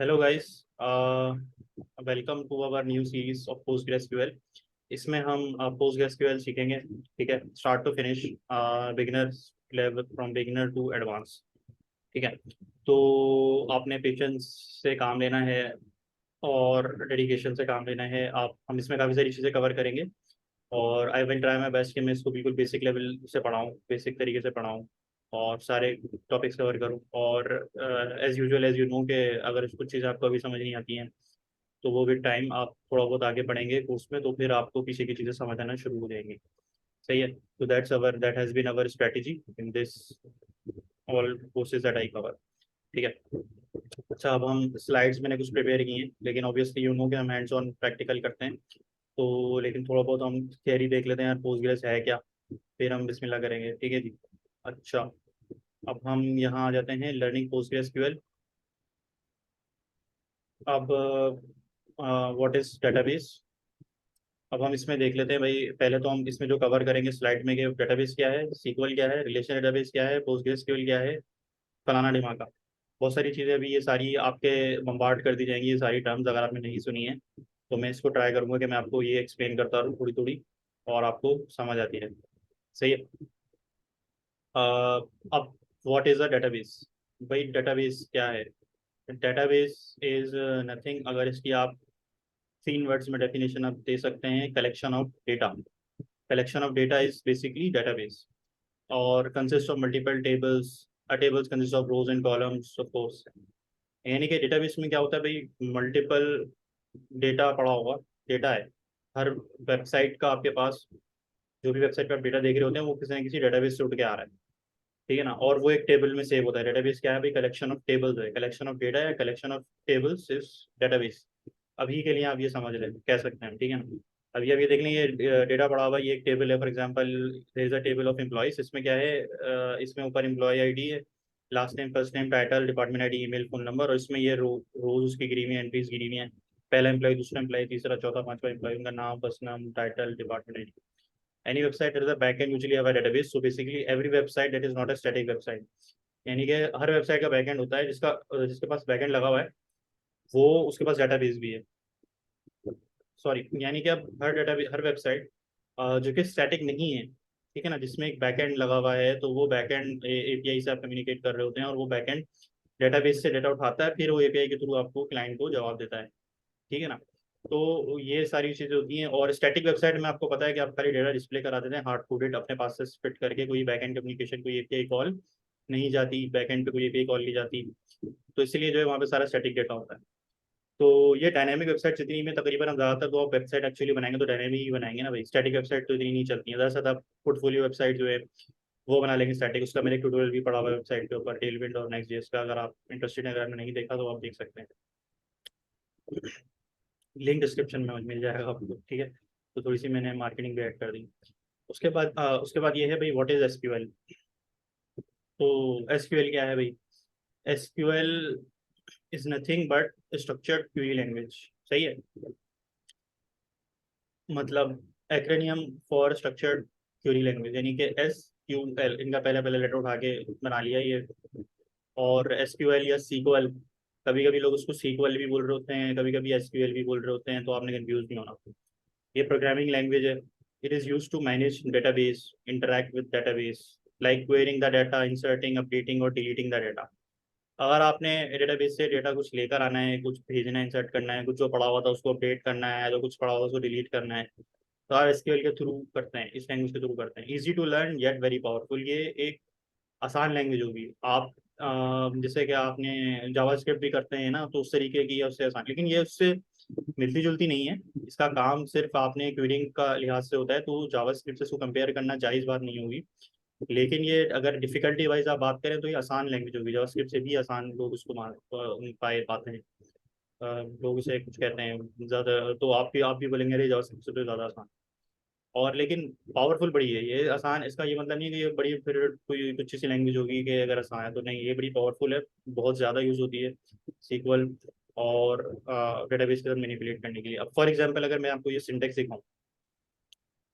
Hello guys, welcome to our new series of PostgreSQL। इसमें हम PostgreSQL सीखेंगे। ठीक है, start to finish, beginner level, from beginner to advance. ठीक है, तो आपने पेशेंस से काम लेना है और डेडिकेशन से काम लेना है। आप हम इसमें काफ़ी सारी चीज़ें कवर करेंगे और I will try my best कि मैं इसको बिल्कुल बेसिक लेवल से पढ़ाऊँ, बेसिक तरीके से पढ़ाऊँ और सारे टॉपिक्स कवर करूँ। और as usual as you know कि अगर कुछ चीज़ें आपको अभी समझ नहीं आती हैं तो वो भी टाइम आप थोड़ा बहुत आगे पढ़ेंगे कोर्स में तो फिर आपको पीछे की चीज़ें समझ आना शुरू हो जाएंगी। सही है, तो that has been our strategy in this all courses that I cover. ठीक है। अच्छा, अब हम स्लाइड्स मैंने कुछ प्रिपेयर किए हैं, लेकिन ऑब्वियसली यू नो कि हम हैंड्स ऑन प्रैक्टिकल करते हैं। तो लेकिन थोड़ा बहुत हम थियरी देख लेते हैं यार, पोस्टग्रेस है क्या, फिर हम बिस्मिल्लाह करेंगे। ठीक है जी। अच्छा, अब हम यहाँ आ जाते हैं लर्निंग PostgreSQL। अब व्हाट इज डेटाबेस। अब हम इसमें देख लेते हैं भाई, पहले तो हम इसमें जो कवर करेंगे स्लाइड में कि डेटाबेस क्या है, सीक्वल क्या है, रिलेशन डेटाबेस क्या है, PostgreSQL क्या है, फलाना ढिमाका। बहुत सारी चीज़ें अभी ये सारी आपके बम्बार्ड कर दी जाएंगी, ये सारी टर्म्स अगर आपने नहीं सुनी है तो मैं इसको ट्राई करूंगा कि मैं आपको ये एक्सप्लेन करता रहूँ थोड़ी थोड़ी और आपको समझ आती है। सही है। अब व्हाट इज़ अ डेटाबेस। भाई डेटाबेस क्या है। डेटाबेस इज नथिंग, अगर इसकी आप 3 वर्ड्स में डेफिनेशन आप दे सकते हैं, collection of data. Collection of data is basically database और consist of multiple tables. Tables consist of rows and columns of course. यानी कि डेटाबेस में क्या होता है भाई, मल्टीपल डेटा पड़ा होगा। डेटा है हर वेबसाइट का आपके पास, जो भी वेबसाइट पर आप डेटा देख रहे होते हैं वो किसी न किसी डेटाबेस से उठ के आ रहा है। ठीक है ना, और वो एक टेबल में सेव होता है। डेटाबेस क्या है भाई, कलेक्शन ऑफ टेबल्स है, कलेक्शन ऑफ डेटा है, collection of tables is database. अभी के लिए आप ये समझ लें, कह सकते हैं। ठीक है ना, अभी अभी देख लें ये डेटा पड़ा हुआ है, ये एक टेबल है। For example there is a table of employees. इसमें क्या है, इसमें ऊपर एम्प्लॉय आईडी है, last name, first name, title, department ID, email, phone number, और इसमें ये रोज उसकी गिरी हुई, एंट्रीज गिरी हुई हैं। पहला एम्प्लॉय, दूसरा एम्प्लॉय, तीसरा, चौथा, पांचवा एम्प्लॉय, उनका नाम, फर्स्ट नाम, title, department ID. Any website there is a backend usually have a database. So basically every website that is not a static website, यानी कि हर वेबसाइट का बैकएंड होता है, जिसका जिसके पास बैकएंड लगा हुआ है वो उसके पास डेटाबेस भी है। सॉरी, यानी कि अब हर वेबसाइट जो कि स्टैटिक नहीं है, ठीक है ना, जिसमें एक बैकएंड लगा हुआ है, तो वो बैकएंड एपीआई से आप कम्युनिकेट कर रहे होते हैं और वो बैकएंड डेटाबेस से डेटा उठाता है, फिर वो एपीआई के थ्रू आपको क्लाइंट को जवाब देता है। ठीक है ना, तो ये सारी चीज़ें होती हैं। और स्टैटिक वेबसाइट में आपको पता है कि आप खाली डेटा डिस्प्ले करा देते हैं हार्ड कोडेड अपने पास से फिट करके, कोई बैकएंड कम्युनिकेशन, कोई एपीआई कॉल नहीं जाती, बैकएंड पे कोई एपीआई कॉल नहीं जाती। तो इसलिए जो है वहाँ पे सारा स्टैटिक डेटा होता है। तो ये डायनामिक वेबसाइट जितनी में तकरीबन हम ज़्यादातर तो आप वेबसाइट एक्चुअली बनाएंगे तो डायनामिक ही बनाएंगे ना भाई, स्टैटिक वेबसाइट तो इतनी नहीं चलती है। ज़्यादा आप पोर्टफोलियो वेबसाइट जो है वो बना लेंगे स्टैटिक। उसका मैंने ट्यूटोरियल भी पढ़ा हुआ है वेबसाइट के ऊपर, टेलविंड और नेक्स्ट जेएस का। अगर आप इंटरेस्टेड हैं, अगर आपने नहीं देखा तो आप देख सकते हैं, लिंक डिस्क्रिप्शन में मिल जाएगा आपको। ठीक है, तो थोड़ी सी मैंने मार्केटिंग भी ऐड कर दी। उसके बाद ये है भाई, व्हाट इज एसक्यूएल। तो एसक्यूएल क्या है भाई। SQL is nothing but structured query language. सही है, मतलब acromion for structured query language, यानी कि SQL, इनका पहले पहले लेटर उठा के बना लिया ये। और SQL या सीक्वल, कभी कभी लोग उसको सीक्वल भी बोल रहे होते हैं, कभी कभी SQL भी बोल रहे होते हैं, तो आपने कंफ्यूज नहीं होना। ये प्रोग्रामिंग लैंग्वेज है। It is use to manage database, interact with database, like querying the data, inserting, updating और डिलीटिंग द डाटा। अगर आपने डेटाबेस से डेटा कुछ लेकर आना है, कुछ भेजना है, इंसर्ट करना है, कुछ जो पड़ा हुआ था उसको अपडेट करना है, जो कुछ पड़ा हुआ था उसको डिलीट करना है, तो आप एसक्यूएल के थ्रू करते हैं, इस लैंग्वेज के थ्रू करते हैं। Easy to learn yet very powerful, ये एक आसान लैंग्वेज होगी। आप जैसे कि आपने जावास्क्रिप्ट भी करते हैं ना, तो उस तरीके की है, उससे आसान, लेकिन ये उससे मिलती जुलती नहीं है। इसका काम सिर्फ आपने क्वेरिंग का लिहाज से होता है, तो जावास्क्रिप्ट से इसको कंपेयर करना जायज़ बात नहीं होगी। लेकिन ये अगर डिफिकल्टी वाइज आप बात करें तो ये आसान लैंग्वेज होगी, जावास्क्रिप्ट से भी आसान लोग उसको पाए पाते हैं। लोग इसे कुछ कहते हैं ज़्यादा, तो आप भी बोलेंगे अरे जावास्क्रिप्ट से तो ज़्यादा आसान। और लेकिन पावरफुल बड़ी है ये। आसान, इसका ये मतलब नहीं है कि ये बड़ी फिर कोई कुछ सी लैंग्वेज होगी कि अगर आसान है तो नहीं, ये बड़ी पावरफुल है, बहुत ज़्यादा यूज़ होती है सीक्वल और डेटाबेस के साथ मैनिपुलेट करने के लिए। अब फॉर एग्जांपल अगर मैं आपको ये सिंटेक्स दिखाऊं,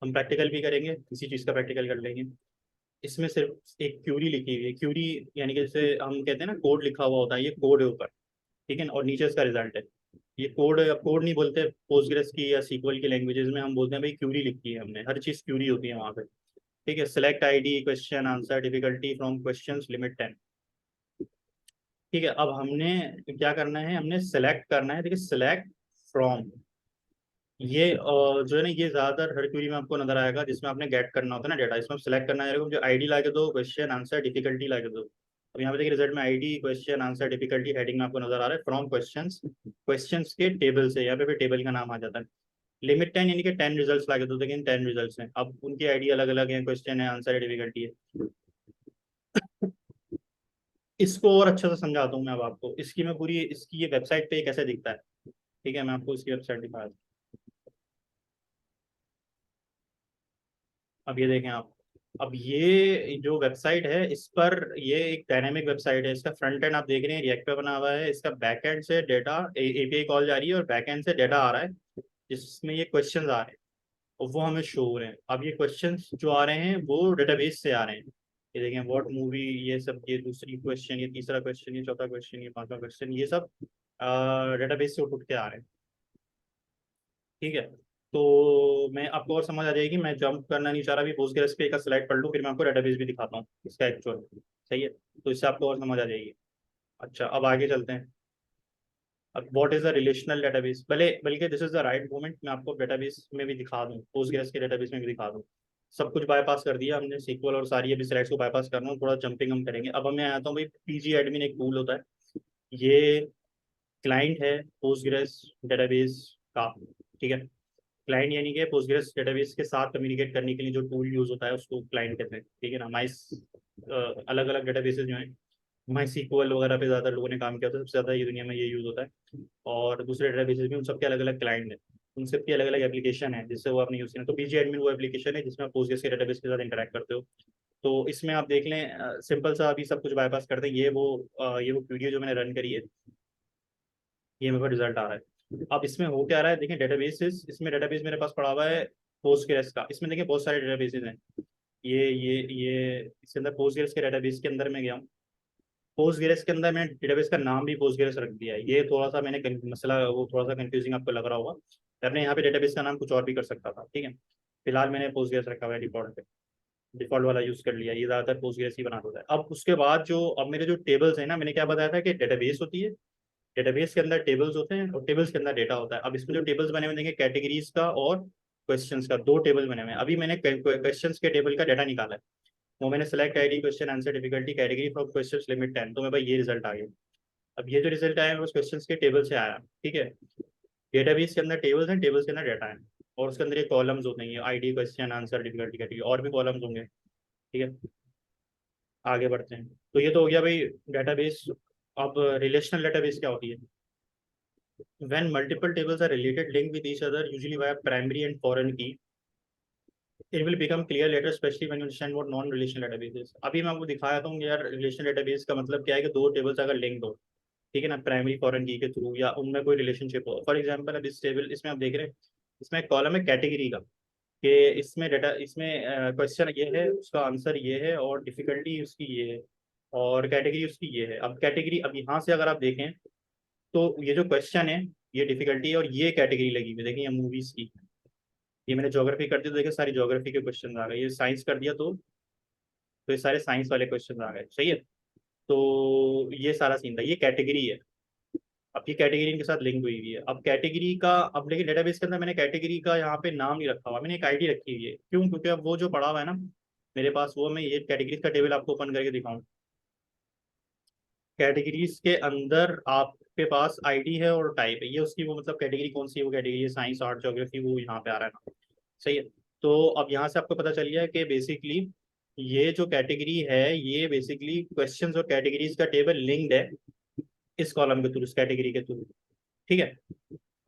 हम प्रैक्टिकल भी करेंगे, किसी चीज़ का प्रैक्टिकल कर लेंगे। इसमें सिर्फ एक क्यूरी लिखी हुई है, क्यूरी यानी कि जैसे हम कहते हैं ना कोड लिखा हुआ होता है, ये कोड है ऊपर। ठीक है, और नीचे इसका रिजल्ट है। ये कोड कोड नहीं बोलते पोस्टग्रेस की या सीक्वल की लैंग्वेजेस में, हम बोलते हैं भाई क्यूरी लिखी है हमने, हर चीज़ क्यूरी होती है वहाँ पे। ठीक है, select ID question answer difficulty from questions limit 10। ठीक है, अब हमने क्या करना है, हमने सेलेक्ट करना है। देखिए सेलेक्ट फ्रॉम, ये जो है ना, ये ज्यादातर हर क्वेरी में आपको नजर आएगा जिसमें आपने गेट करना होता है ना डेटा। इसमें सेलेक्ट करना है, मुझे आईडी ला के दो, क्वेश्चन आंसर डिफिकल्टी ला के दो। अब यहाँ पे देखिए रिजल्ट में ID question answer difficulty heading में आपको नजर आ रहा है, फ्रॉम क्वेश्चंस, क्वेश्चंस के टेबल से, यहाँ पे फिर टेबल का नाम आ जाता है। लिमिट 10 यानी कि 10 रिजल्ट्स ला के दो, लेकिन 10 रिजल्ट्स हैं, अब उनकी आईडी अलग अलग है, क्वेश्चन है आंसर है डिफिकल्टी है। इसको और अच्छा से समझाता हूँ मैं अब आपको, इसकी मैं पूरी, इसकी ये वेबसाइट पे कैसे दिखता है। ठीक है, मैं आपको इसकी वेबसाइट दिखा दूँ। अब ये देखें आप, अब ये जो वेबसाइट है इस पर, ये एक डायनेमिक वेबसाइट है। इसका फ्रंट एंड आप देख रहे हैं रिएक्ट पे बना हुआ है, इसका बैक एंड से डेटा एपीआई कॉल जा रही है और बैक एंड से डेटा आ रहा है जिसमें ये क्वेश्चंस आ रहे हैं और वो हमें शो हो रहे हैं। अब ये क्वेश्चंस जो आ रहे हैं वो डेटाबेस से आ रहे हैं। ये देखें व्हाट मूवी, ये सब, ये दूसरी क्वेश्चन, ये तीसरा क्वेश्चन, ये चौथा क्वेश्चन, ये पांचवा क्वेश्चन, ये सब डेटाबेस से उठ के आ रहे हैं। ठीक है, तो मैं आपको और समझ आ जाएगी, मैं जंप करना नहीं चाह रहा, अभी पोस्टग्रेस पे एक स्लाइड पढ़ लूँ, फिर मैं आपको डेटाबेस भी दिखाता हूँ इसका एक्चुअल। सही है, तो इससे आपको और समझ आ जाएगी। अच्छा, अब आगे चलते हैं। अब what is the relational database, भले बल्कि this is the right moment, मैं आपको डेटाबेस में भी दिखा दूँ, पोस्टग्रेस के डेटाबेस में भी दिखा दूँ। सब कुछ बाईपास कर दिया हमने, सीक्वल और सारी अभी स्लाइड्स को बाईपास करना हूँ, थोड़ा जंपिंग हम करेंगे। अब मैं आता हूँ भाई, पीजी एडमिन एक टूल होता है, ये क्लाइंट है पोस्टग्रेस डेटाबेस का। ठीक है, क्लाइंट यानी कि पोस्टग्रेस डेटाबेस के साथ कम्युनिकेट करने के लिए जो टूल यूज होता है उसको क्लाइंट कहते हैं। ठीक है ना, अलग अलग डेटाबेसेस जो हैं, माई सीक्वल वगैरह पे ज़्यादा लोगों ने काम किया होता है, सबसे ज़्यादा ये दुनिया में ये यूज़ होता है। और दूसरे डेटाबेसेस भी, उन सबके अलग अलग क्लाइंट हैं, उन सबकी अलग अलग एप्लीकेशन है जिससे वो आपने यूज़ किया। तो पीजी एडमिन वो एप्लीकेशन है जिसमें आप पोस्टग्रेस के डेटाबेस के साथ इंटरैक्ट करते हो। तो इसमें आप देख लें, सिंपल सा अभी सब कुछ बाईपास करते हैं, ये वो वीडियो जो मैंने रन करी है, ये मेरे को रिजल्ट आ रहा है। अब इसमें हो क्या रहा है, देखिए डेटाबेसेस, इसमें डेटाबेस मेरे पास पड़ा हुआ है पोस्टग्रेस का। इसमें देखिए बहुत सारे डेटाबेसेस हैं, ये इसके अंदर पोस्टग्रेस के डेटाबेस के अंदर मैं गया हूँ। पोस्टग्रेस के अंदर मैंने डेटाबेस का नाम भी पोस्टग्रेस रख दिया है। ये थोड़ा सा मैंने मसला, वो थोड़ा सा कंफ्यूजिंग आपको लग रहा होगा, तो आपने यहाँ पे डेटाबेस का नाम कुछ और भी कर सकता था। ठीक है, फिलहाल मैंने पोस्टग्रेस रखा हुआ है डिफॉल्ट पे, डिफॉल्ट वाला यूज कर लिया, ये ज्यादातर पोस्टग्रेस ही बना होता है। अब उसके बाद जो, अब मेरे जो टेबल्स है ना, मैंने क्या बताया था कि डेटाबेस होती है, डेटाबेस के अंदर टेबल्स होते हैं और टेबल्स के अंदर डेटा होता है। अब इसमें जो टेबल्स बने हुए देंगे, कैटेगरीज का और क्वेश्चंस का, दो टेबल बने हुए हैं। अभी मैंने क्वेश्चंस के टेबल का डेटा निकाला है, वो मैंने select ID question answer difficulty category from questions limit 10, तो मैं भाई ये रिजल्ट आ गया। अब ये जो रिजल्ट आया है वो क्वेश्चंस के टेबल से आया। ठीक है, डेटाबेस के अंदर टेबल्स हैं, टेबल्स के अंदर डाटा है, और उसके अंदर ये कॉलम्स होते हैं, ID question answer difficulty category, और भी कॉलम्स होंगे। ठीक है, आगे बढ़ते हैं। तो ये तो हो गया भाई डेटाबेस। अब रिलेशनल डेटाबेस क्या होती है? When multiple tables are related, linked with each other, usually via primary and foreign key, it will become clear later, especially when you understand what non-relational database is. अभी मैं आपको दिखाया था यार, रिलेशनल डेटाबेस का मतलब क्या है कि दो टेबल्स अगर लिंक हो, ठीक है ना, प्राइमरी फॉरेन की के थ्रू, या उनमें कोई रिलेशनशिप हो। फॉर एग्जांपल अब इस टेबल, इसमें आप देख रहे हैं, इसमें एक कॉलम है कैटेगरी का, कि इसमें डेटा, इसमें क्वेश्चन ये है, उसका आंसर ये है, और डिफिकल्टी उसकी ये है, और कैटेगरी उसकी ये है। अब कैटेगरी, अब यहाँ से अगर आप देखें तो ये जो क्वेश्चन है, ये डिफिकल्टी है, और ये कैटेगरी लगी हुई, देखिए ये मूवीज की। ये मैंने ज्योग्राफी कर दिया तो देखिए सारी ज्योग्राफी के क्वेश्चन आ गए, ये साइंस कर दिया तो ये सारे साइंस वाले क्वेश्चन आ गए। सही है, तो ये सारा सीन था, ये कैटेगरी है। अब ये कैटेगरी इनके साथ लिंक हुई हुई है। अब कैटेगरी का, अब लेकिन डेटाबेस के अंदर मैंने कैटेगरी का यहाँ पे नाम नहीं रखा हुआ, मैंने एक आईडी रखी हुई है। क्यों? क्योंकि अब वो जो पड़ा हुआ है ना मेरे पास, वो मैं ये कैटेगरीज का टेबल आपको ओपन करके दिखाऊं। कैटेगरीज के अंदर आपके पास आईडी है और टाइप है, ये उसकी वो मतलब कैटेगरी कौन सी है, वो कैटेगरी है साइंस आर्ट ज्योग्राफी, वो यहाँ पे आ रहा है ना। सही है, तो अब यहाँ से आपको पता चल गया कि बेसिकली ये जो कैटेगरी है, ये बेसिकली क्वेश्चंस और कैटेगरीज का टेबल लिंक्ड है इस कॉलम के थ्रू, इस कैटेगरी के थ्रू। ठीक है,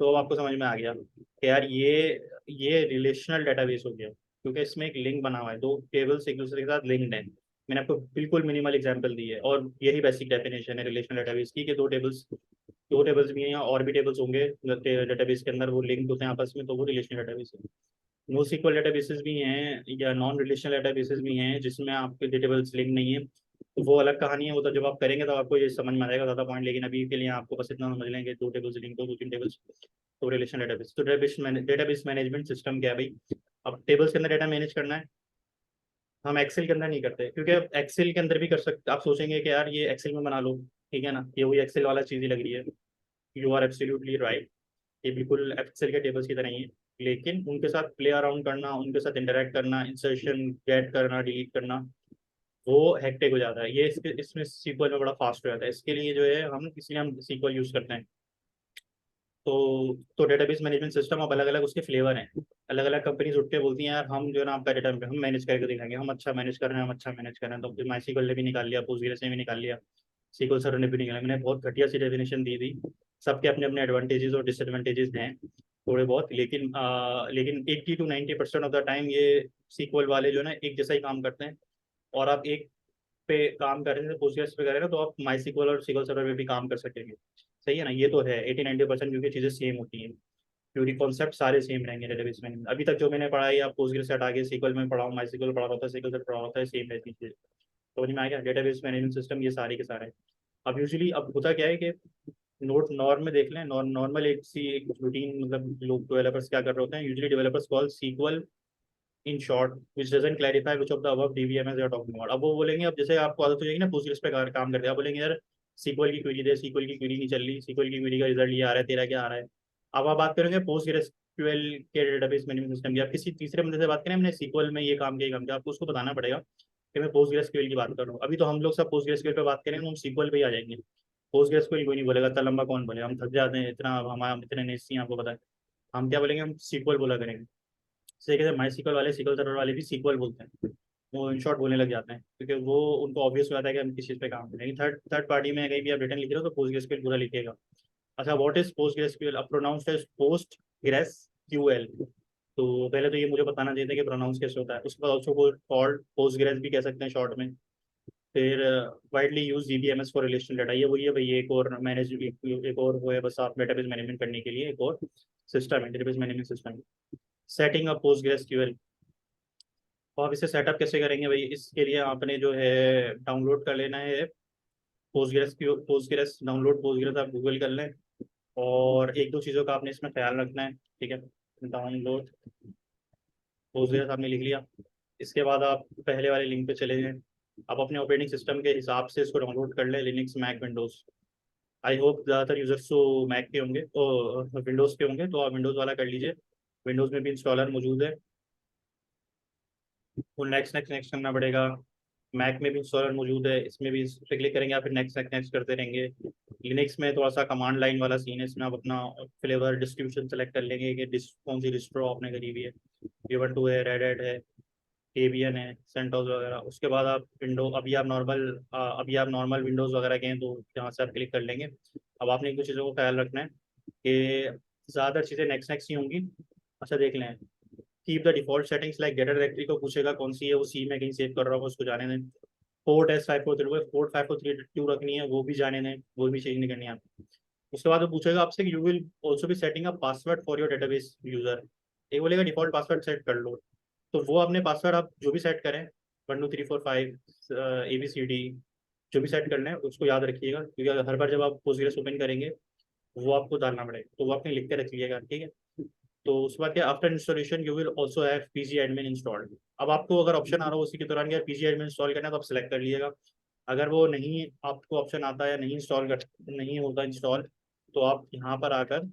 तो अब आपको समझ में आ गया कि यार ये रिलेशनल डेटाबेस हो गया, क्योंकि इसमें एक लिंक बना हुआ है, दो टेबल्स एक दूसरे के साथ लिंक्ड है। मैंने आपको बिल्कुल मिनिमल एग्जांपल दी है, और यही बेसिक डेफिनेशन है रिलेशनल डेटाबेस की, कि दो टेबल्स भी हैं, और भी टेबल्स होंगे डेटाबेस के अंदर, वो लिंक होते हैं आपस में, तो वो रिलेशनल डेटाबेस है। नो सीक्वल डेटाबेसेस भी हैं या नॉन रिलेशनल डेटाबेसेस भी हैं जिसमें आपके टेबल्स लिंक नहीं है, तो वो अलग कहानी है, वो तो जब आप करेंगे तो आपको ये समझ में आएगा ज़्यादा पॉइंट, लेकिन अभी के लिए आपको बस इतना समझ लेंगे, दो टेबल्स लिंक दो, दो तीन टेबल्स, तो रिलेशन डेटाबेस। तो डेटाबेस मैनेजमेंट सिस्टम क्या है भाई? अब टेबल्स के अंदर डेटा मैनेज करना है, हम एक्सेल के अंदर नहीं करते, क्योंकि एक्सेल के अंदर भी कर सकते, आप सोचेंगे कि यार ये एक्सेल में बना लो, ठीक है ना, ये वही एक्सेल वाला चीज़ ही लग रही है। यू आर एब्सोल्युटली राइट, ये बिल्कुल एक्सेल के टेबल्स की तरह ही है, लेकिन उनके साथ प्ले अराउंड करना, उनके साथ इंटरेक्ट करना, इंसर्शन गेट करना, डिलीट करना, वो हेक्टिक हो जाता है। ये इसमें सीक्वल में बड़ा फास्ट हो जाता है, इसके लिए जो है हम इसलिए हम सीक्वल यूज़ करते हैं। तो डेटाबेस मैनेजमेंट सिस्टम, अब अलग अलग उसके फ्लेवर हैं, अलग अलग कंपनीज उठ के बोलती हैं यार हम जो है ना आपका डेटा हम मैनेज करके दिखाएंगे, हम अच्छा मैनेज कर रहे हैं, हम अच्छा मैनेज कर रहे हैं। तो फिर माई ने भी निकाल लिया, पोस्टग्रेस ने भी निकाल लिया, सीक्वल सर्वर ने भी निकाला, मैंने बहुत घटिया सी डेफिनेशन दी थी। सबके अपने अपने एडवांटेजेस और डिसएडवांटेजेस हैं थोड़े बहुत, लेकिन 80 to 90% ऑफ द टाइम ये सीक्वल वाले जो है ना एक जैसा ही काम करते हैं। और आप एक पे काम कर रहे हैं, पोस्टग्रेस पे कर रहे हैं, तो आप माई सीक्वल और सीक्वल सर्वर पे भी काम कर सकेंगे। सही है ना, ये तो है 80-90% क्योंकि चीज़ें सेम होती हैं, क्योंकि कॉन्सेप्ट सारे सेम रहेंगे डेटाबेस में। अभी तक जो मैंने पढ़ा है, आप पोस्टग्रेस से हटा के सीक्वल में पढ़ा हूँ, माई सीक्वल पढ़ा होता है, सीक्वल से पढ़ा होता है, सेम रहती है। समझ में आ गया, डेटाबेस मैनेजमेंट सिस्टम ये सारे के सारे। अब यूजुअली अब होता क्या है कि नोट नॉर्म में देख लें, नॉर्मल एक रूटीन, मतलब लोग डेवलपर्स क्या कर रहे होते हैं, usually developers call sequel in short which doesn't clarify which of the above DBMS you are talking about. अब वो बोलेंगे, अब जैसे आपको आदत हो जाएगी ना पोस्टग्रेस पे काम करते हैं, आप बोलेंगे यार सीक्वल की क्वेरी दे, सीक्वल की क्वेरी नहीं चल रही, सीक्वल की क्वेरी का रिजल्ट ये आ रहा है, तेरा क्या आ रहा है। अब आप बात करेंगे पोस्टग्रेसक्यूएल के डेटाबेस मैनेजमेंट सिस्टम की, आप किसी तीसरे बंदे से बात करें हमने सीक्वल में ये काम किया, ये काम किया, आपको उसको बताना पड़ेगा कि मैं पोस्टग्रेसक्यूएल की बात कर रहा हूँ। अभी तो हम लोग सब पोस्टग्रेसक्यूएल पे बात करेंगे तो हम सीक्वल पे ही आ जाएंगे, पोस्टग्रेसक्यूएल कोई नहीं बोलेगा, इतना लंबा कौन बोले, हम थक जाते हैं इतना, हमारा इतने नहीं चाहिए आपको पता है। हम क्या बोलेंगे, हम सीक्वल बोला करेंगे। जैसे कहते हैं माई सीक्वल वाले, सीक्वल सर्वर वाले भी सीक्वल बोलते हैं, वो इन शॉर्ट बोलने लग जाते हैं, क्योंकि वो उनको ऑब्वियस हो जाता है कि हम किस चीज़ पे काम कर रहे हैं। थर्ड थर्ड पार्टी में कहीं भी आप रिटर्न लिख रहे हो तो पोस्टग्रेसक्यूएल पूरा लिखेगा। अच्छा, व्हाट इज पोस्टग्रेसक्यूएल? अब pronounced as PostgreSQL. तो पहले तो ये मुझे बताना चाहिए था कि प्रोनाउंस कैसे होता है। उसके बाद ऑल्सो कॉल्ड पोस्टग्रेस भी कह सकते हैं शॉर्ट में। फिर widely use DBMS for relational data, ये वही है भाई, एक और मैनेज, एक और वो है बस, आप डेटाबेस मैनेजमेंट करने के लिए एक और सिस्टम है, database management system. Setting up PostgreSQL, तो आप इसे सेटअप कैसे करेंगे भाई? इसके लिए आपने जो है डाउनलोड कर लेना है पोस्टग्रेस डाउनलोड पोस्टग्रेस, आप गूगल कर लें। और एक दो चीज़ों का आपने इसमें ख्याल रखना है, ठीक है। डाउनलोड पोस्टग्रेस आपने लिख लिया, इसके बाद आप पहले वाले लिंक पे चले जाएं। आप अपने ऑपरेटिंग सिस्टम के हिसाब से इसको डाउनलोड कर लें, Linux, Mac, Windows. I hope ज़्यादातर यूजर्स तो मैक के होंगे और विंडोज़ के होंगे, तो आप विंडोज़ वाला कर लीजिए। विंडोज़ में भी इंस्टॉलर मौजूद है, वो नेक्स्ट नेक्स्ट नेक्स्ट करना पड़ेगा। मैक में भी इंस्टॉलर मौजूद है, इसमें भी इस पे क्लिक करेंगे आप, फिर नेक्स्ट नेक्स्ट नेक्स्ट करते रहेंगे। लिनक्स में थोड़ा सा कमांड लाइन वाला सीन है, इसमें आप अपना फ्लेवर डिस्ट्रीब्यूशन सेलेक्ट कर लेंगे कि कौन सी डिस्ट्रो आपने करी हुई है, Ubuntu है, रेड हैट है, Debian है, सेंटोस वगैरह। उसके बाद आप विंडो, अभी आप नॉर्मल विंडोज़ वगैरह के हैं तो यहाँ से आप क्लिक कर लेंगे। अब आपने एक दो चीज़ों को ख्याल रखना है कि ज़्यादातर चीज़ें नेक्स्ट नेक्स्ट ही होंगी। अच्छा देख लें, keep the default settings like गेटर डायरेक्टरी को पूछेगा कौन सी है, वो सी में कहीं सेव कर रहा होगा, उसको जाने दें। पोर्ट एस 543 पोर्ट 543 क्यों रखनी है वो भी जाने दें, वो भी चेंज नहीं करनी है आपको। उसके बाद वो पूछेगा आपसे कि यू विल ऑल्सो भी setting a password for your database user, एक बोलेगा डिफॉल्ट पासवर्ड सेट कर लो। तो वो अपने पासवर्ड आप जो भी सेट करें, 1 2 3 4 5 ABCD, जो भी सेट करना है उसको याद रखिएगा, क्योंकि हर बार जब आप पोस्टग्रेस ओपन करेंगे वो आपको डालना पड़ेगा, तो वो आपने लिख के रख लिएगा, ठीक है। तो उसके बाद क्या, after installation you will also have PG admin installed. अब आपको अगर ऑप्शन आ रहा हो उसी के दौरान क्या पीजी एडमिन इंस्टॉल करना है, तो आप सेलेक्ट कर लीजिएगा। अगर वो नहीं, आपको ऑप्शन आता है नहीं नहीं होता इंस्टॉल, तो आप यहाँ पर आकर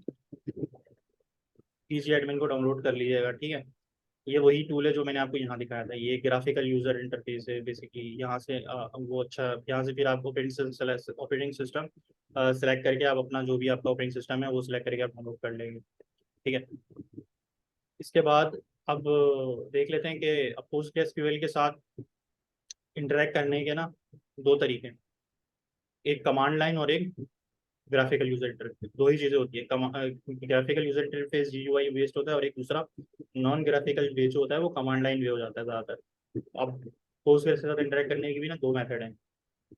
पीजी एडमिन को डाउनलोड कर लीजिएगा, ठीक है। ये वही टूल है जो मैंने आपको यहाँ दिखाया था, ये ग्राफिकल यूजर इंटरफेस है बेसिकली। यहाँ से वो अच्छा, यहाँ से फिर आप ऑपरेटिंग सिस्टम सेलेक्ट करके आप अपना जो भी आपका ऑपरेटिंग सिस्टम है वो सिलेक्ट करके आप डाउनलोड कर लेंगे, ठीक है। इसके बाद अब देख लेते हैं कि पोस्टग्रेसक्यूएल के साथ इंटरेक्ट करने के ना दो तरीके हैं, एक कमांड लाइन और एक ग्राफिकल यूजर इंटरफेस। दो ही चीज़ें होती है, graphical user interface GUI based होता है, और एक दूसरा नॉन ग्राफिकल वे जो होता है वो कमांड लाइन वे हो जाता है ज़्यादातर। अब पोस्टग्रेस के साथ इंटरेक्ट करने के भी ना दो मेथड हैं,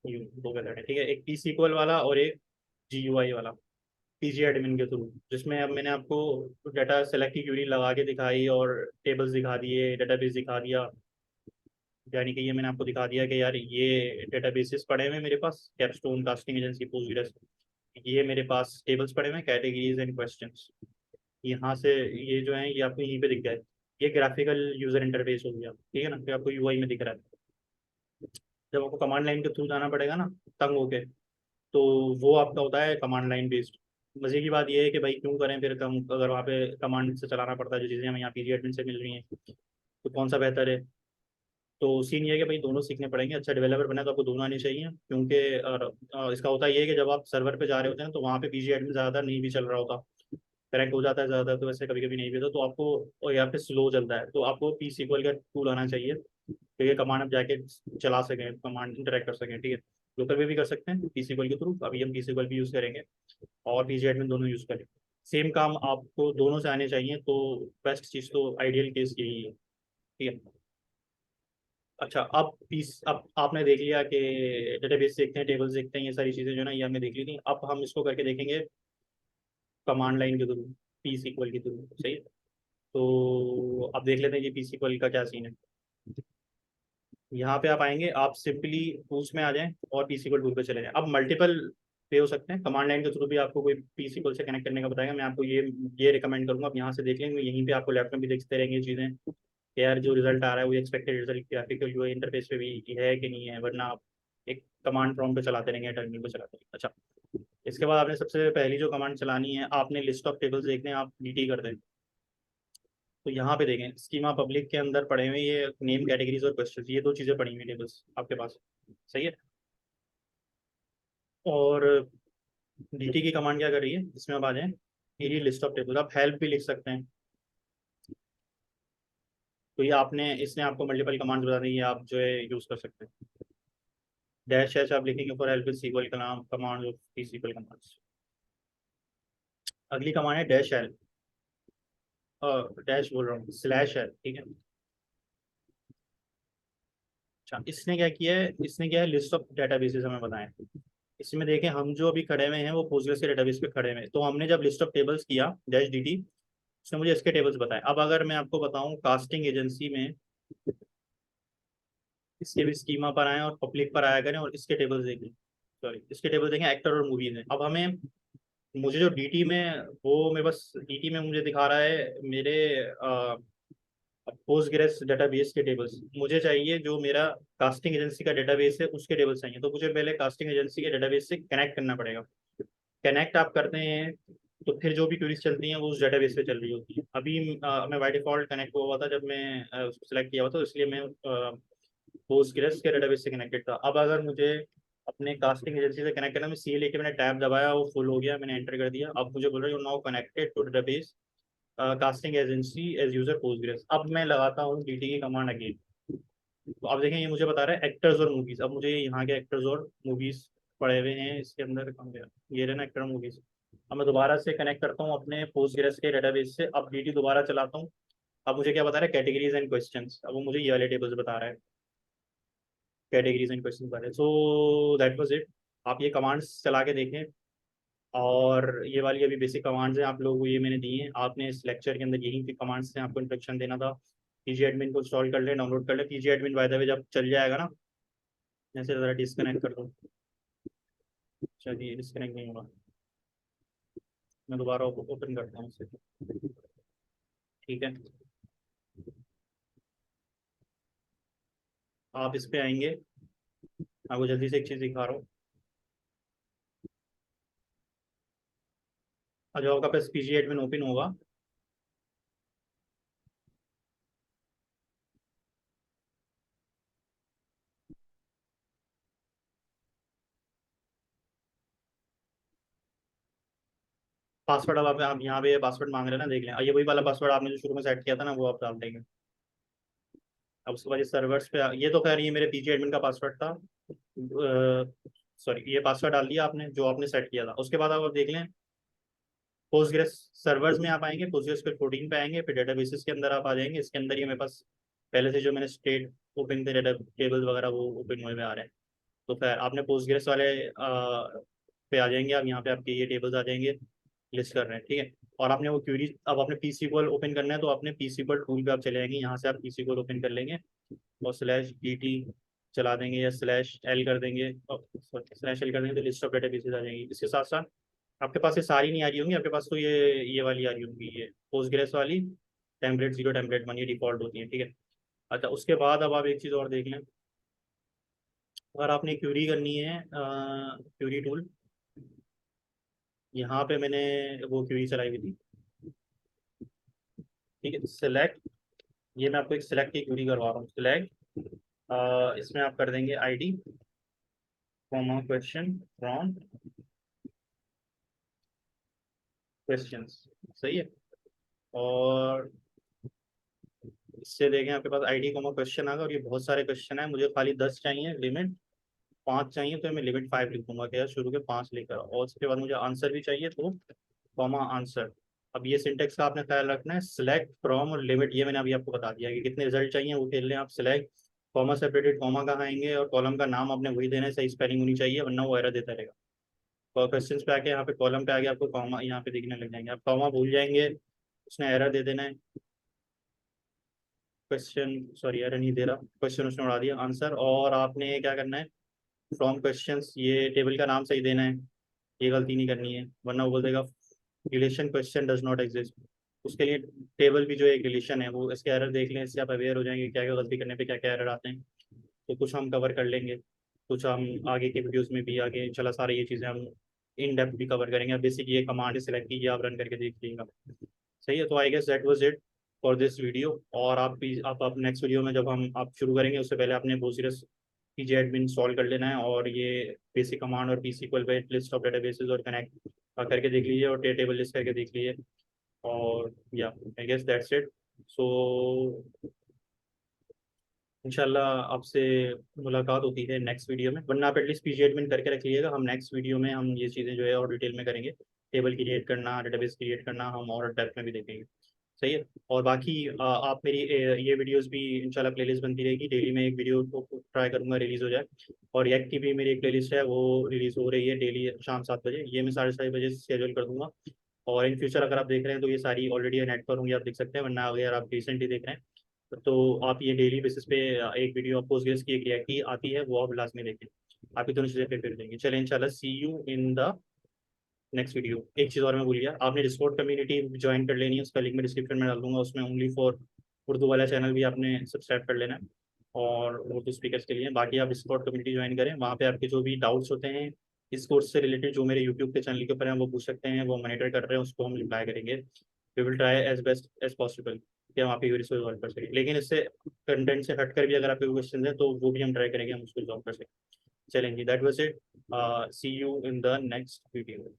दो मेथड है, ठीक है। एक TSQL वाला और एक GUI वाला, पीजी एडमिन के थ्रू, जिसमें अब मैंने आपको डाटा सेलेक्ट की क्यूरी लगा के दिखाई और टेबल्स दिखा दिए, डेटाबेस दिखा दिया, यानी कि ये मैंने आपको दिखा दिया कि यार ये डेटाबेसेस पड़े हुए हैं मेरे पास, कैपस्टोन, कास्टिंग एजेंसी, पोस्टग्रेस। ये मेरे पास टेबल्स पड़े हुए हैं, कैटेगरीज एंड क्वेश्चंस। यहाँ से ये जो है ये आपको यहीं पे दिख जाए। ये ग्राफिकल यूजर इंटरफेस हो गया, ठीक है ना, फिर आपको यूआई में दिख रहा है। जब आपको कमांड लाइन के थ्रू जाना पड़ेगा ना, तंग होके, तो वो आपका होता है कमांड लाइन बेस्ड। मजे की बात ये है कि भाई क्यों करें फिर कम, अगर वहाँ पे कमांड से चलाना पड़ता है जो चीज़ें हमें यहाँ पीजी एडमिन से मिल रही हैं, तो कौन सा बेहतर है। तो सीन ये है कि भाई दोनों सीखने पड़ेंगे। अच्छा डेवलपर बना तो आपको दोनों आने चाहिए, क्योंकि इसका होता ये है कि जब आप सर्वर पे जा रहे होते हैं तो वहाँ पे पीजी एडमिन ज़्यादातर नहीं भी चल रहा होता, करेक्ट हो जाता है ज़्यादातर, तो वैसे कभी कभी नहीं भी होता, तो आपको, और यहाँ पे स्लो चलता है, तो आपको पी सीक्वल का टूल आना चाहिए, तो ये कमांड आप जाके चला सकें, कमांड इंटरेक्ट कर सकें, ठीक है। लोकल पे भी कर सकते हैं पी सीक्वल के थ्रू, अभी हम पी सीक्वल भी यूज़ करेंगे और पीजी एडमिन दोनों यूज़ करें। सेम काम आपको दोनों से आने चाहिए, तो बेस्ट चीज़ तो आइडियल केस यही है, ठीक है। अच्छा, अब आपने देख लिया कि डेटाबेस देखते हैं, टेबल्स देखते हैं, ये सारी चीज़ें जो ना ये हमने देख ली थी। अब हम इसको करके देखेंगे कमांड लाइन के थ्रू, पी सीक्वल के थ्रू, सही है। तो अब देख लेते हैं ये पी सीक्वल का क्या सीन है। यहाँ पे आप आएंगे, आप सिंपली टूल्स में आ जाएं और पी सीक्वल टूल पे चले जाएं। अब मल्टीपल पे हो सकते हैं, कमांड लाइन के थ्रू भी आपको कोई पी सीक्वल से कनेक्ट करने का बताएगा, मैं आपको ये रिकमेंड करूंगा आप यहाँ से देख लेंगे, यहीं पे आपको लैपटॉप भी देखते रहेंगे चीज़ें कि यार जो रिजल्ट आ रहा है वो expected result graphical UI interface पे भी है कि नहीं है, वरना आप एक कमांड प्रॉम्प्ट पे चलाते रहेंगे, टर्मिनल पे चलाते रहेंगे। अच्छा, इसके बाद आपने सबसे पहली जो कमांड चलानी है, आपने लिस्ट ऑफ टेबल्स देखने हैं, आप डीटी कर दें। तो यहाँ पे देखें स्कीमा पब्लिक के अंदर पड़े हुए ये नेम, कैटेगरीज और क्वेश्चन, ये दो चीज़ें पड़ी हुई टेबल्स आपके पास, सही है। और डीटी की कमांड क्या कर रही है, इसमें आप आ जाएं, ये लिस्ट ऑफ टेबल, आप हेल्प भी लिख सकते हैं। तो ये आपने, इसने आपको मल्टीपल कमांड बता दी, ये आप जो है यूज़ कर सकते हैं। डैश एच आप लिखेंगे for help with SQL command of T SQL commands. अगली कमांड है डैश एल, डैश बोल रहा हूँ, स्लैश एल, ठीक है। अच्छा, इसने क्या किया है, इसने क्या है, लिस्ट ऑफ डेटाबेसेस हमें बताएं। इसमें देखें हम जो अभी खड़े हुए हैं वो पोस्टग्रेस के डेटाबेस पे खड़े हुए हैं, तो हमने जब लिस्ट ऑफ टेबल्स किया डैश डी टी, उसने मुझे इसके टेबल्स बताए। अब अगर मैं आपको बताऊं कास्टिंग एजेंसी में, इसके भी स्कीमा पर आए और पब्लिक पर आया करें और इसके टेबल्स देखें, सॉरी इसके टेबल्स देखें एक्टर और मूवीज हैं। अब हमें, मुझे जो डीटी में, वो मैं बस डीटी में मुझे दिखा रहा है मेरे पोस्टग्रेस डेटाबेस के टेबल्स, मुझे चाहिए जो मेरा कास्टिंग एजेंसी का डेटाबेस है उसके टेबल्स चाहिए, तो मुझे पहले कास्टिंग एजेंसी के डेटाबेस से कनेक्ट करना पड़ेगा। कनेक्ट आप करते हैं तो फिर जो भी क्वेरीज चलती हैं वो उस डेटाबेस पे चल रही होती है। अभी मैं बाय डिफॉल्ट कनेक्ट हुआ था जब मैं उसको सेलेक्ट किया हुआ था, इसलिए मैं पोस्टग्रेस के डेटाबेस से कनेक्टेड था। अब अगर मुझे अपने कास्टिंग एजेंसी से कनेक्ट करना, मैं सी लेके मैंने टैब दबाया, वो फुल हो गया, मैंने एंटर कर दिया। अब मुझे बोल रहा है you now connected to database casting agency as user Postgres. अब मैं लगाता हूँ डीटी की कमांड अगेन, तो अब देखें ये मुझे बता रहा है एक्टर्स और मूवीज। अब मुझे यहाँ के एक्टर्स और मूवीज पड़े हुए हैं इसके अंदर, कहाँ गया, ये रहे ना एक्टर मूवीज। अब मैं दोबारा से कनेक्ट करता हूँ अपने पोस्टग्रेस के डेटाबेस से, अब डीटी दोबारा चलाता हूँ। अब मुझे क्या बता रहा है, कैटेगरीज एंड क्वेश्चंस, अब वो मुझे ये वाले टेबल्स बता रहा है, कैटेगरीज एंड क्वेश्चन बता रहे हैं। So that was it. आप ये कमांड्स चला के देखें, और ये वाली अभी बेसिक कमांड्स हैं आप लोगों को, ये मैंने दी हैं, आपने इस लेक्चर के अंदर यही कमांड्स हैं, आपको इंस्ट्रक्शन देना था। पीजी एडमिन को इंस्टॉल कर ले, डाउनलोड कर ले। PG admin by the way जब चल जाएगा ना, जैसे ज़रा डिस्कनेक्ट कर दो, चलिए डिस्कनेक्ट नहीं होगा, मैं दोबारा ओपन करता हूँ इसे, ठीक है। आप इस पे आएंगे, आपको जल्दी से एक चीज़ दिखा रहा हूँ। और जब आपका पास पीजी एडमिन ओपन होगा, पासवर्ड, अब आप यहाँ पे पासवर्ड मांग रहे हैं ना, देख लें, और ये वही वाला पासवर्ड आपने जो शुरू में सेट किया था ना, वो आप डाल देंगे। अब उसके बाद ये सर्वर्स पे ये तो खैर ये मेरे पीजी एडमिन का पासवर्ड था, सॉरी ये पासवर्ड डाल दिया आपने जो आपने सेट किया था। उसके बाद आप देख लें पोस्टग्रेस सर्वर्स में आप आएंगे, पोस्टग्रेस पे 14 पे आएंगे, फिर डेटाबेसेस के अंदर आप आ जाएंगे। इसके अंदर ही मेरे पास पहले से जो मैंने स्टेट ओपन थे डेटा टेबल्स वगैरह, वो ओपन हुए में आ रहे हैं। तो फिर आपने पोस्टग्रेस वाले पे आ जाएंगे आप, यहाँ पे आपके ये टेबल्स आ जाएंगे, लिस्ट कर रहे हैं, ठीक है। और आपने वो क्यूरी, अब आपने पी सीक्वल ओपन करना है, तो आपने पी सीक्वल टूल पे आप चले जाएंगे, यहाँ से आप पी सीक्वल ओपन कर लेंगे। और स्लैश dt चला देंगे या स्लैश एल कर देंगे, स्लैश एल कर देंगे तो लिस्ट ऑफ डेटाबेसेस आ जाएंगी। इसके साथ साथ आपके पास ये सारी नहीं आ रही होंगी, आपके पास तो ये वाली आ रही होंगी, ये पोस्टग्रेस वाली टेम्पलेट 0 टेम्पलेट 1 ये डिफॉल्ट होती है, ठीक है। अच्छा, उसके बाद अब आप एक चीज़ और देख लें, अगर आपने क्यूरी करनी है, क्यूरी टूल, यहाँ पे मैंने वो क्यूरी चलाई हुई थी, ठीक है। सेलेक्ट, ये मैं आपको एक सिलेक्ट की क्यूरी करवा रहा हूँ, सिलेक्ट, इसमें आप कर देंगे ID comma question from questions, सही है। और इससे देखें आपके पास आईडी कॉमा क्वेश्चन आ गया, और ये बहुत सारे क्वेश्चन है, मुझे खाली 10 चाहिए, लिमिट 5 चाहिए, तो मैं लिमिट 5 लिख दूंगा, क्या शुरू के 5 लेकर, और उसके बाद मुझे आंसर भी चाहिए तो कॉमा आंसर। अब ये सिंटेक्स का आपने ख्याल रखना है, सिलेक्ट फ्रॉम और लिमिट, ये मैंने अभी आपको बता दिया कि कितने रिजल्ट चाहिए वो खेल लें आप। सिलेक्ट, कॉमा सेपरेटेड, कॉमा कहाँ आएंगे, और कॉलम का नाम आपने वही देना है, सही स्पेलिंग होनी चाहिए वरना वो एरर देता रहेगा। और क्वेश्चन पे आके यहाँ पे कॉलम पे आगे आपको कॉमा यहाँ पे दिखने लग जाएंगे, आप कॉमा भूल जाएंगे उसने एरर दे देना है। क्वेश्चन, सॉरी एरर नहीं दे रहा, क्वेश्चन उसने उड़ा दिया, आंसर। और आपने क्या करना है, फ्रॉम क्वेश्चंस, ये टेबल का नाम सही देना है, ये गलती नहीं करनी है वरना वो बोल देगा relation question does not exist. उसके लिए टेबल भी जो एक रिलेशन है, वो इसके एरर देख लें, इससे आप अवेयर हो जाएंगे क्या क्या गलती करने पे क्या क्या एरर आते हैं। तो कुछ हम कवर कर लेंगे, कुछ हम आगे के वीडियोस में भी, आगे चला सारी ये चीज़ें हम इन डेप्थ भी कवर करेंगे। अब बेसिक ये कमांड सेलेक्ट कीजिए, आप रन करके देख लीजिएगा, सही है। तो I guess that was it for this video. और आप भी आप नेक्स्ट वीडियो में जब हम आप शुरू करेंगे उससे पहले आपने पोस्टग्रेस पीजे एडमिन इंस्टॉल कर लेना है, और ये बेसिक कमांड और पी सीक्वल पे लिस्ट ऑफ डेटाबेसेस और कनेक्ट करके देख लीजिए, और टेबल लिस्ट करके देख लीजिए। और या आई गेस दैट्स इट। सो इंशाल्लाह आपसे मुलाकात होती है नेक्स्ट वीडियो में, वरना आप एटलीस्ट पीजी एडमिन करके रख लीजिएगा, हम नेक्स्ट वीडियो में हम ये चीज़ें जो है और डिटेल में करेंगे, टेबल क्रिएट करना, डेटाबेस क्रिएट करना, हम और डेप्थ में भी देखेंगे, सही है। और बाकी आप मेरी ये वीडियोस भी इंशाल्लाह प्लेलिस्ट बनती रहेगी, डेली में एक वीडियो को ट्राई करूंगा रिलीज़ हो जाए। और एक की भी मेरी एक प्लेलिस्ट है, वो रिलीज़ हो रही है डेली शाम 7 बजे, ये मैं 7:30 बजे शेड्यूल कर दूंगा। और इन फ्यूचर अगर आप देख रहे हैं तो ये सारी ऑलरेडी नेट पर होंगी, आप देख सकते हैं, वरना अगर आप रिसेंटली देख रहे हैं तो आप ये डेली बेसिस पे एक वीडियो आप पोस्टग्रेस की एक रिएक्ट की आती है, वो आप लास्ट में देखें, आपकी दोनों चीज़ें फिर देंगे। चले इंशाल्लाह, see you in the next video. एक चीज़ और मैं भूल गया, आपने डिस्कॉर्ड कम्युनिटी ज्वाइन कर लेनी है, उसका लिंक मैं डिस्क्रिप्शन में डाल दूंगा, उसमें ओनली फॉर उर्दू वाला चैनल भी आपने सब्सक्राइब कर लेना है, और उर्दू स्पीकर्स के लिए। बाकी आप डिस्कॉर्ड कम्युनिटी ज्वाइन करें, वहाँ पे आपके जो भी डाउट्स होते हैं इस कोर्स से रिलेटेड, जो मेरे यूट्यूब के चैनल के ऊपर हैं वो पूछ सकते हैं, वो मॉनिटर कर रहे हैं, उसको हम रिप्लाई करेंगे। We will try as best as possible कि हम आपकी क्वेरी को सॉल्व कर सकें, लेकिन इससे कंटेंट से हटकर भी अगर आपके क्वेश्चन है तो वो भी हम ट्राई करेंगे हम उसको सॉल्व कर सकें। चलेंगे, that was it, see you in the next video.